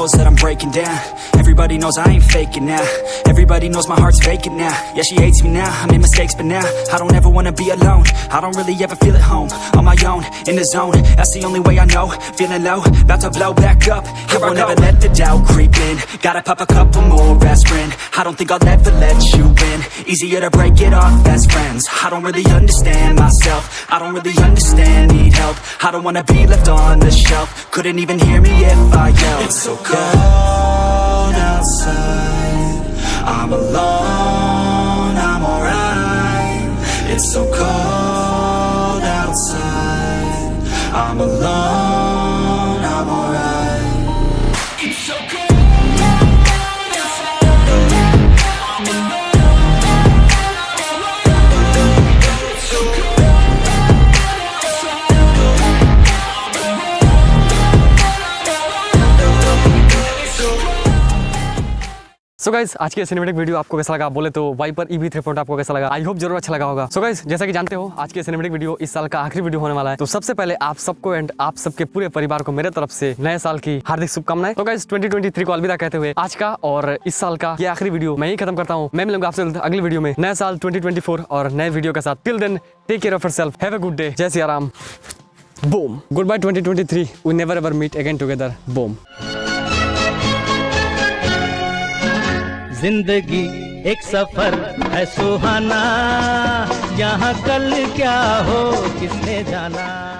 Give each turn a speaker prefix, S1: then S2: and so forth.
S1: knows that I'm breaking down. Everybody knows I ain't faking now. Everybody knows my heart's vacant now. Yeah, she hates me now, I made mistakes but now I don't ever wanna be alone. I don't really ever feel at home. On my own, in the zone, that's the only way I know. Feeling low, about to blow back up. I won't ever let the doubt creep in. Gotta pop a couple more aspirin. I don't think I'll ever let you in. Easier to break it off best friends. I don't really understand myself. I don't really understand, need help. I don't wanna be left on the shelf. Couldn't even hear me if I yelled. It's so cold outside, I'm alone, I'm alright. It's so cold outside, I'm alone, I'm alright. It's so cold.
S2: So guys, आज के cinematic video आपको कैसा लगा? बोले तो wiper EV 3.0 आपको कैसा लगा? आई होप जरूर अच्छा लगा होगा। सो गाइस, जैसा कि जानते हो, आज के सिनेमैटिक वीडियो इस साल का आखिरी वीडियो होने वाला है। तो सबसे पहले आप सबको एंड आप सबके पूरे परिवार को मेरे तरफ से नए साल की हार्दिक शुभकामनाएं। तो गाइस, 2023 को अलविदा कहते हुए आज का और इस साल का ये आखिरी वीडियो मैं ही खत्म करता हूँ। मैं मिलूंगा आपसे अगली वीडियो में नया साल 2024 और नए वीडियो के साथ। Till then, take care of yourself, have a good day, Jai Siya Ram, boom, good bye 2023, we never ever meet again together, boom.
S3: जिंदगी एक सफर है सुहाना, यहाँ कल क्या हो किसने जाना।